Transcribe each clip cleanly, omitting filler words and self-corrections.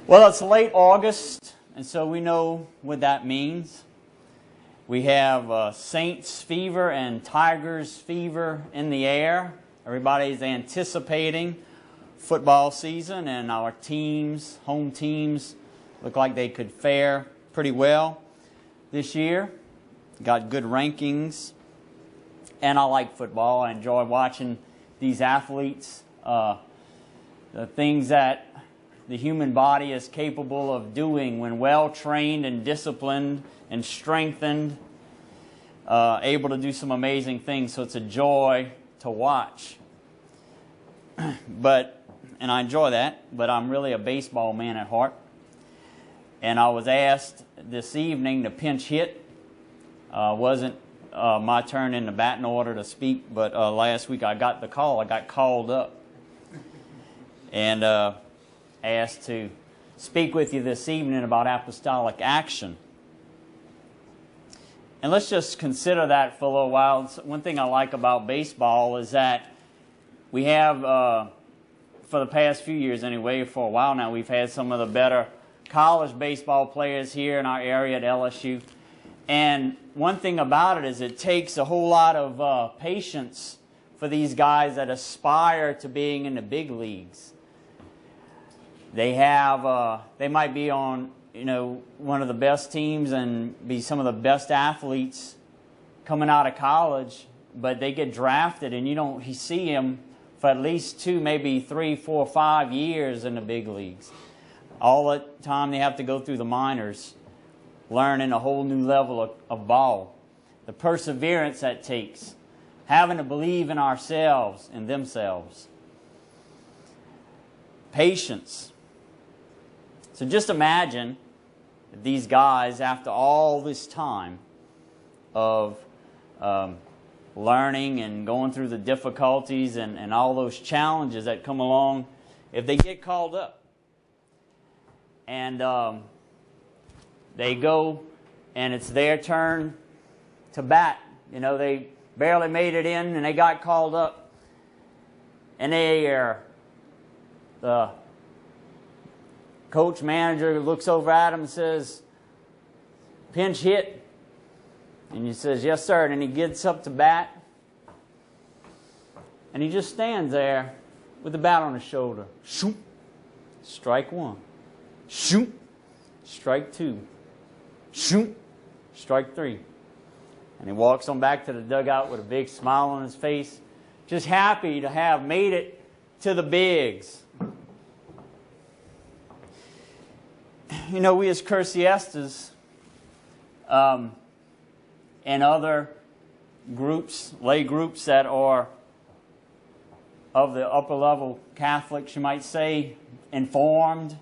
Well, it's late August, and so we know what that means. We have Saints fever and Tigers fever in the air. Everybody's anticipating football season, and our teams, home teams, look like they could fare pretty well this year. Got good rankings, and I like football. I enjoy watching these athletes, the things that the human body is capable of doing when well trained and disciplined and strengthened, able to do some amazing things. So it's a joy to watch. And I enjoy that, but I'm really a baseball man at heart. And I was asked this evening to pinch hit. Wasn't my turn in the batting order to speak, but last week I got the call. I got called up and asked to speak with you this evening about apostolic action. And let's just consider that for a little while. One thing I like about baseball is that we have, for the past few years anyway, for a while now, we've had some of the better college baseball players here in our area at LSU. And one thing about it is it takes a whole lot of patience for these guys that aspire to being in the big leagues. They might be on, one of the best teams and be some of the best athletes coming out of college, but they get drafted and you don't see them for at least 2, maybe 3, 4, 5 years in the big leagues. All the time they have to go through the minors, learning a whole new level of ball. The perseverance that takes, having to believe in ourselves and themselves. Patience. So just imagine that these guys, after all this time of learning and going through the difficulties and all those challenges that come along, if they get called up and they go and it's their turn to bat. They barely made it in and they got called up. And the coach manager looks over at him and says, "Pinch hit." And he says, "Yes, sir." And he gets up to bat. And he just stands there with the bat on his shoulder. Shoot. Strike 1. Shoot. Strike 2. Shoot. Strike 3. And he walks on back to the dugout with a big smile on his face, just happy to have made it to the bigs. We as Cursiestas and other groups, lay groups that are of the upper level Catholics, you might say, informed,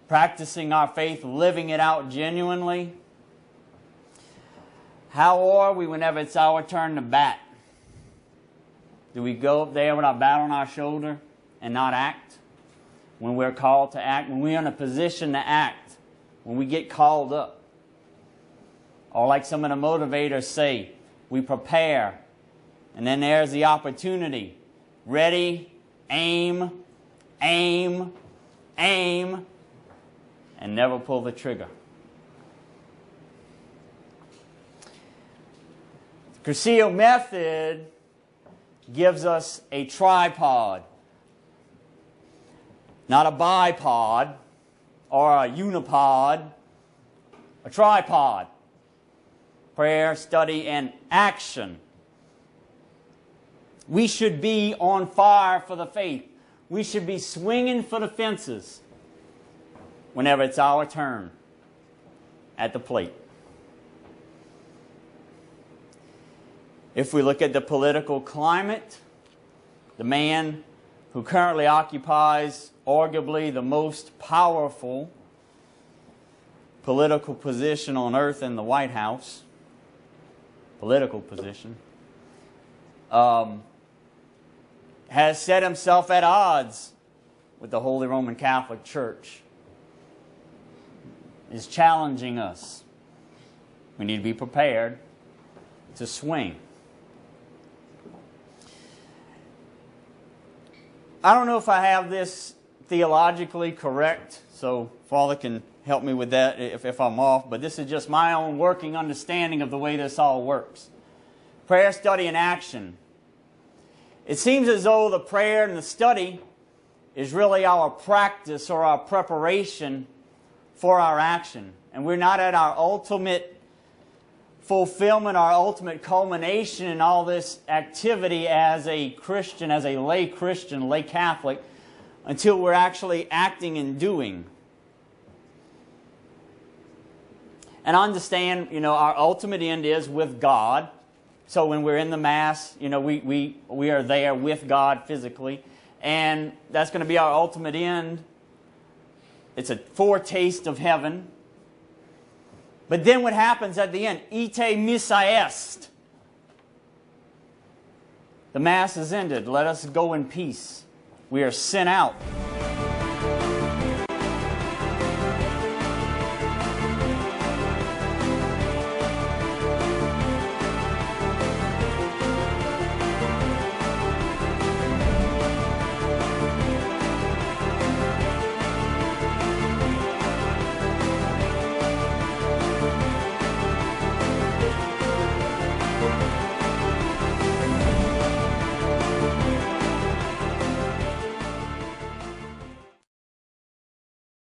practicing our faith, living it out genuinely. How are we whenever it's our turn to bat? Do we go up there with our bat on our shoulder and not act? When we're called to act, when we're in a position to act, when we get called up. Or like some of the motivators say, we prepare, and then there's the opportunity. Ready, aim, aim, aim, and never pull the trigger. The Cursillo method gives us a tripod. Not a bipod or a unipod, a tripod. Prayer, study, and action. We should be on fire for the faith. We should be swinging for the fences whenever it's our turn at the plate. If we look at the political climate, the man who currently occupies arguably the most powerful political position on earth in the White House, political position, has set himself at odds with the Holy Roman Catholic Church, is challenging us. We need to be prepared to swing. I don't know if I have this theologically correct, so Father can help me with that if I'm off, but this is just my own working understanding of the way this all works. Prayer, study, and action. It seems as though the prayer and the study is really our practice or our preparation for our action. And we're not at our ultimate fulfillment, our ultimate culmination in all this activity as a Christian, as a lay Christian, lay Catholic, until we're actually acting and doing. And understand, our ultimate end is with God. So when we're in the Mass, we are there with God physically. And that's going to be our ultimate end. It's a foretaste of heaven. But then what happens at the end? Ite missa est. The Mass is ended. Let us go in peace. We are sent out.